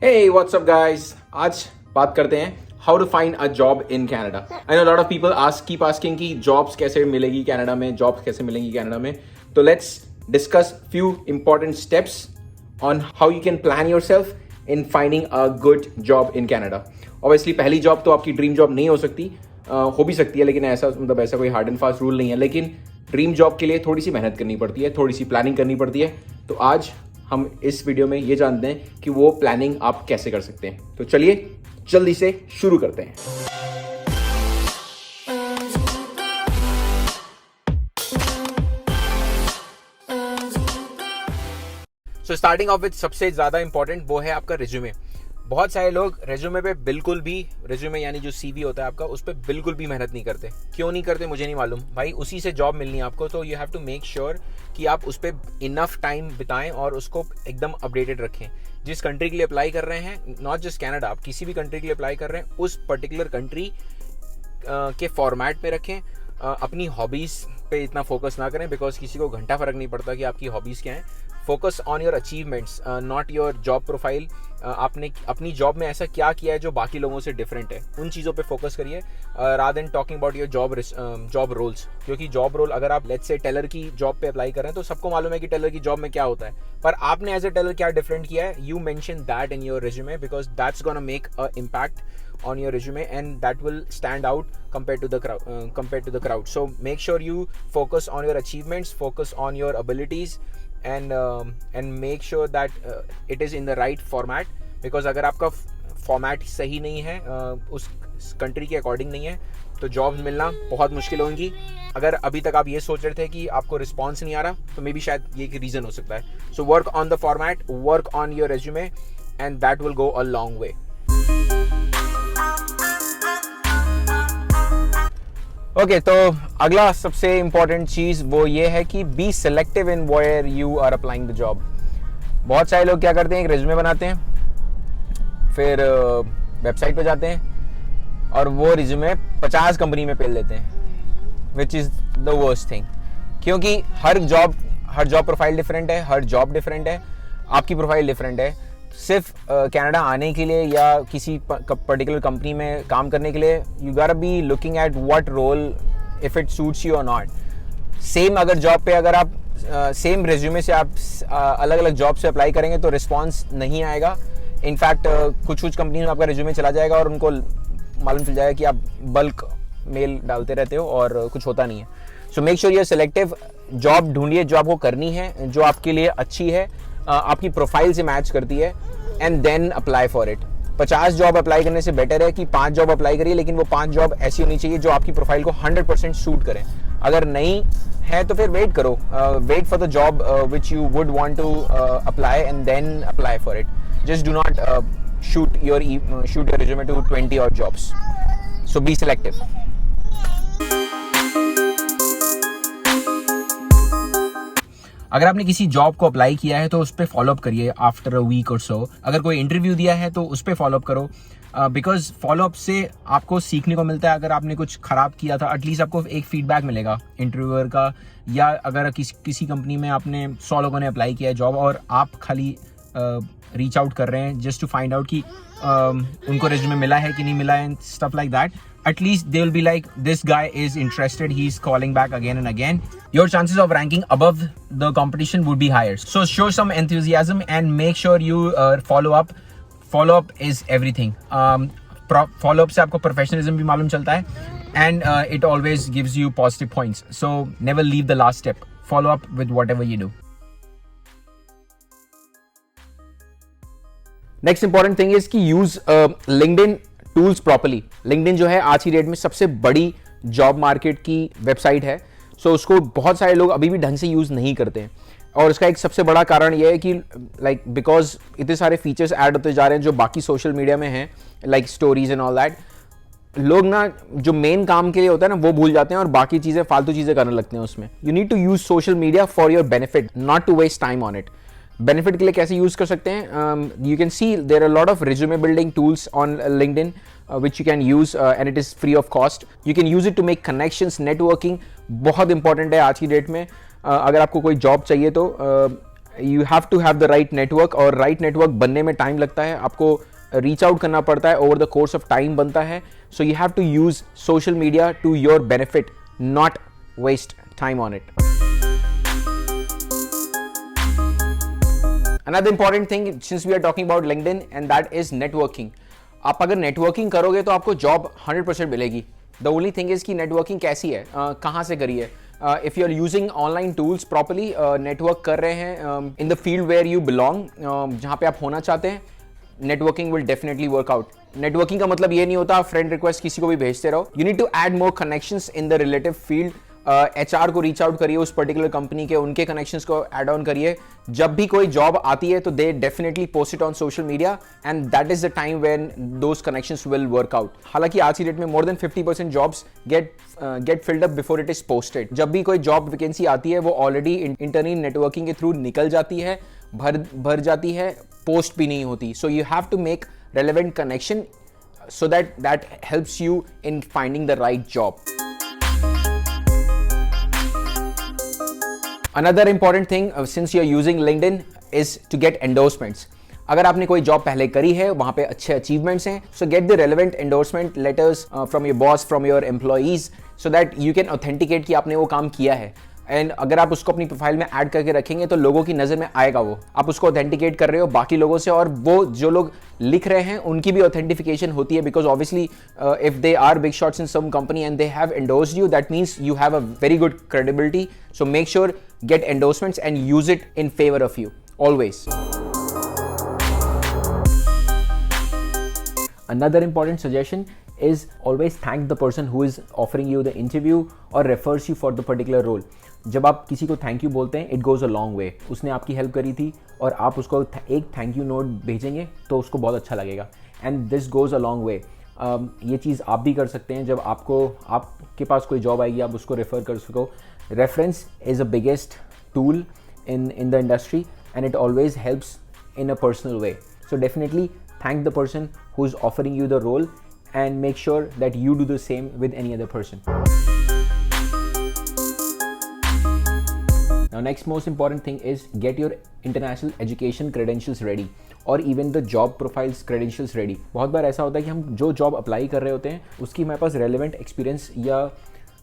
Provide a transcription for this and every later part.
Hey, what's up guys? आज बात करते हैं how to find a job in Canada. I know a lot of people keep asking कि jobs कैसे मिलेगी कनाडा में, jobs कैसे मिलेंगी कनाडा में. तो let's discuss few important steps on how you can plan yourself in finding a good job in Canada. Obviously पहली job तो आपकी ड्रीम जॉब नहीं हो सकती, हो भी सकती है, लेकिन ऐसा कोई हार्ड एंड फास्ट रूल नहीं है. लेकिन ड्रीम जॉब के लिए थोड़ी सी मेहनत करनी पड़ती है, थोड़ी सी प्लानिंग करनी पड़ती है. तो आज हम इस वीडियो में ये जानते हैं कि वो प्लानिंग आप कैसे कर सकते हैं. तो चलिए जल्दी से शुरू करते हैं. सो स्टार्टिंग ऑफ विद सबसे ज्यादा इंपॉर्टेंट वो है आपका रिज्यूमे. बहुत सारे लोग रेज्यूमे पे बिल्कुल भी, रेज्यूमे यानी जो सीवी होता है आपका, उस पर बिल्कुल भी मेहनत नहीं करते. क्यों नहीं करते मुझे नहीं मालूम. भाई उसी से जॉब मिलनी है आपको, तो you have to make sure कि आप उस पर इनफ टाइम बिताएं और उसको एकदम अपडेटेड रखें. जिस कंट्री के लिए अप्लाई कर रहे हैं, नॉट जस्ट कैनेडा, आप किसी भी कंट्री के लिए अप्लाई कर रहे हैं, उस पर्टिकुलर कंट्री के फॉर्मेट में रखें. अपनी हॉबीज़ पे इतना फोकस ना करें, बिकॉज किसी को घंटा फर्क नहीं पड़ता कि आपकी हॉबीज़ क्या हैं. Focus on your achievements, not your job profile. आपने अपनी जॉब में ऐसा क्या किया है जो बाकी लोगों से डिफरेंट है, उन चीज़ों पे फोकस करिए rather than talking about your job roles. क्योंकि जॉब रोल, अगर आप लेट्स से टेलर की जॉब पे अप्लाई कर रहे हैं, तो सबको मालूम है कि टेलर की जॉब में क्या होता है, पर आपने एज ए टेलर क्या डिफरेंट किया है. You mention that in your resume, because that's gonna make a impact on your resume and that will stand out compared to the crowd. So make sure you focus on your achievements, focus on your abilities and make sure that it is in the right format, because अगर आपका format सही नहीं है, उस country के according नहीं है, तो जॉब मिलना बहुत मुश्किल होंगी. अगर अभी तक आप ये सोच रहे थे कि आपको रिस्पॉन्स नहीं आ रहा, तो मे बी शायद ये एक रीज़न हो सकता है. So work on the format, work on your resume and that will go a long way. Okay, तो अगला सबसे इम्पॉर्टेंट चीज़ वो ये है कि be selective in where you are applying the job. बहुत सारे लोग क्या करते हैं, एक रेज्यूमे बनाते हैं, फिर वेबसाइट पे जाते हैं और वो रिज्यूमे 50 कंपनी में पेल देते हैं, which is the worst thing. क्योंकि हर जॉब प्रोफाइल डिफरेंट है, हर जॉब डिफरेंट है, आपकी प्रोफाइल डिफरेंट है. सिर्फ कनाडा आने के लिए या किसी पर्टिकुलर कंपनी में काम करने के लिए you gotta be looking at what role, if it suits you और नॉट. सेम अगर जॉब पे, अगर आप सेम रेज्यूमे से आप अलग अलग जॉब से अप्लाई करेंगे तो रिस्पांस नहीं आएगा. इनफैक्ट कुछ कंपनी में आपका रेज्यूमे चला जाएगा और उनको मालूम चल जाएगा कि आप बल्क मेल डालते रहते हो और कुछ होता नहीं है. सो make sure you selective. Job ढूंढिए जो आपको करनी है, जो आपके लिए अच्छी है, आपकी प्रोफाइल से मैच करती है, and then apply for it. 50 job apply करने से बेटर है कि 5 जॉब अप्लाई करिए, लेकिन वो 5 जॉब ऐसी होनी चाहिए जो आपकी प्रोफाइल को 100% सूट करें. अगर नहीं है तो फिर वेट करो, wait for the job which you would want to apply and then apply for it. Just do not shoot your resume to 20 odd jobs. So be selective. अगर आपने किसी जॉब को अप्लाई किया है तो उस पर फॉलोअप करिए आफ्टर अ वीक और सो. अगर कोई इंटरव्यू दिया है तो उस पर फॉलोअप करो, बिकॉज फॉलोअप से आपको सीखने को मिलता है. अगर आपने कुछ खराब किया था, एटलीस्ट आपको एक फीडबैक मिलेगा इंटरव्यूअर का. या अगर किसी कंपनी में आपने 100 लोगों ने अप्लाई किया है जॉब और आप खाली रीच आउट कर रहे हैं जस्ट टू फाइंड आउट कि उनको रेज्यूमे मिला है कि नहीं मिला है, stuff like that, at least they will be like, this guy is interested, he's calling back again and again. Your chances of ranking above the competition would be higher. So show some enthusiasm and make sure you follow up. Follow up is everything. Follow up से आपको professionalism भी मालूम चलता है, and it always gives you positive points. So never leave the last step. Follow up with whatever you do. Next important thing is कि use LinkedIn tools properly. LinkedIn जो है आज की डेट में सबसे बड़ी जॉब मार्केट की website है. सो उसको बहुत सारे लोग अभी भी ढंग से यूज़ नहीं करते हैं, और उसका एक सबसे बड़ा कारण यह है कि बिकॉज इतने सारे फीचर्स ऐड होते जा रहे हैं जो बाकी सोशल मीडिया में हैं, like stories and all that. लोग ना जो मेन काम के लिए होता है ना वो भूल जाते हैं और बाकी चीज़ें, फालतू चीज़ें करने लगते हैं उसमें. You need to use social media for your benefit, not to waste time on it. Benefit के लिए कैसे यूज कर सकते हैं? You can see there are lot of resume building tools on LinkedIn which you can use and it is free of cost. You can use it to make connections, networking बहुत important है आज की date में. अगर आपको कोई job चाहिए तो you have to have the right network, और राइट नेटवर्क बनने में टाइम लगता है, आपको रीच आउट करना पड़ता है, over the course of time बनता है. So you have to use social media to your benefit, not waste time on it. Another important thing since we are talking about LinkedIn, and that is networking. आप अगर networking करोगे तो आपको job 100% मिलेगी. The only thing is कि networking कैसी है, कहाँ से करिए. If you are using online tools properly, network कर रहे हैं in the field where you belong, जहाँ पे आप होना चाहते हैं, networking will definitely work out. Networking का मतलब ये नहीं होता फ्रेंड रिक्वेस्ट किसी को भी भेजते रहो. You need to add more connections in the relative field. HR को रीच आउट करिए उस पर्टिकुलर कंपनी के, उनके कनेक्शंस को ऐड ऑन करिए. जब भी कोई जॉब आती है तो they definitely post it on social media, and that is the time when those connections will work out. हालांकि आज की डेट में more than 50% jobs get filled up before it is posted. जब भी कोई जॉब वैकेंसी आती है वो ऑलरेडी इंटरनल नेटवर्किंग के थ्रू निकल जाती है, भर जाती है, पोस्ट भी नहीं होती. So you have to make relevant connection so that helps you in finding the right job. Another important thing since you're using LinkedIn is to get endorsements. अगर आपने कोई जॉब पहले करी है, वहाँ पे अच्छे अचीवमेंट्स हैं, so get the relevant endorsement letters from your boss, from your employees, so that you can authenticate कि आपने वो काम किया है. एंड अगर आप उसको अपनी प्रोफाइल में ऐड करके रखेंगे तो लोगों की नज़र में आएगा वो, आप उसको ऑथेंटिकेट कर रहे हो बाकी लोगों से, और वो जो लोग लिख रहे हैं उनकी भी ऑथेंटिफिकेशन होती है, because obviously if they are big shots in some company and they have endorsed you, that means you have a very good credibility. So make sure get endorsements and use it in favour of you always. Another important suggestion is always thank the person who is offering you the interview or refers you for the particular role. जब आप किसी को thank you बोलते हैं, it goes a long वे. उसने आपकी help करी थी और आप उसको एक थैंक यू नोट भेजेंगे तो उसको बहुत अच्छा लगेगा, and this goes a long वे. ये चीज़ आप भी कर सकते हैं. जब आपके पास कोई जॉब आएगी, आप उसको रेफ़र कर सको. Reference is a biggest tool in the industry, and it always helps in a personal way. So definitely thank the person who is offering you the role, and make sure that you do the same with any other person. Now next most important thing is get your international education credentials ready, or even the job profiles credentials ready. बहुत बार ऐसा होता है कि हम जो job apply कर रहे होते हैं उसकी हमारे पास रेलेवेंट एक्सपीरियंस या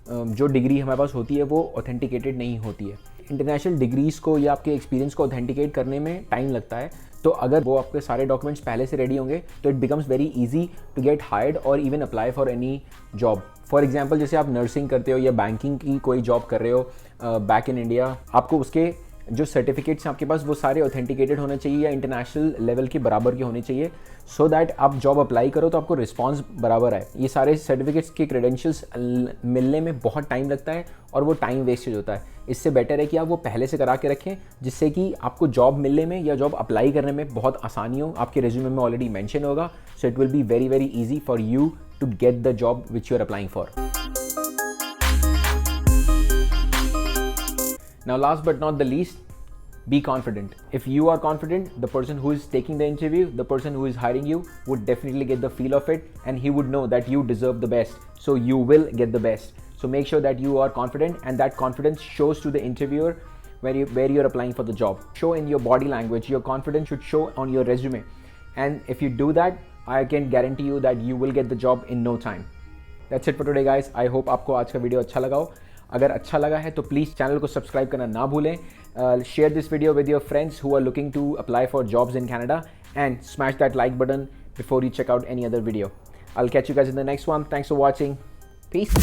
जो डिग्री हमारे पास होती है वो ऑथेंटिकेटेड नहीं होती है. इंटरनेशनल डिग्रीज़ को या आपके एक्सपीरियंस को ऑथेंटिकेट करने में टाइम लगता है, तो अगर वो आपके सारे डॉक्यूमेंट्स पहले से रेडी होंगे तो it becomes very easy to get hired और even apply for any job. For example जैसे आप नर्सिंग करते हो या बैंकिंग की कोई जॉब कर रहे हो बैक इन इंडिया, आपको उसके जो सर्टिफिकेट्स हैं आपके पास वो सारे ऑथेंटिकेटेड होने चाहिए या इंटरनेशनल लेवल के बराबर के होने चाहिए, सो दैट आप जॉब अप्लाई करो तो आपको रिस्पांस बराबर आए. ये सारे सर्टिफिकेट्स के क्रेडेंशियल्स मिलने में बहुत टाइम लगता है और वो टाइम वेस्टेज होता है. इससे बेटर है कि आप वो पहले से करा के रखें, जिससे कि आपको जॉब मिलने में या जॉब अप्लाई करने में बहुत आसानी हो. आपके रेज्यूमे में ऑलरेडी मेंशन होगा, so it will be very very easy for you to get the job which you are applying for. Now last but not the least, be confident. If you are confident, the person who is taking the interview, the person who is hiring you would definitely get the feel of it, and he would know that you deserve the best, so you will get the best. So make sure that you are confident, and that confidence shows to the interviewer where you're applying for the job. Show in your body language. Your confidence should show on your resume, and if you do that, I can guarantee you that you will get the job in no time. That's it for today guys. I hope आपको आज का video अच्छा लगा हो. अगर अच्छा लगा है तो प्लीज़ चैनल को सब्सक्राइब करना ना भूलें. Share this video with your friends who are looking to apply for jobs in Canada, and smash that like button before you check out any other video. I'll catch you guys in the next one. Thanks for watching. Peace.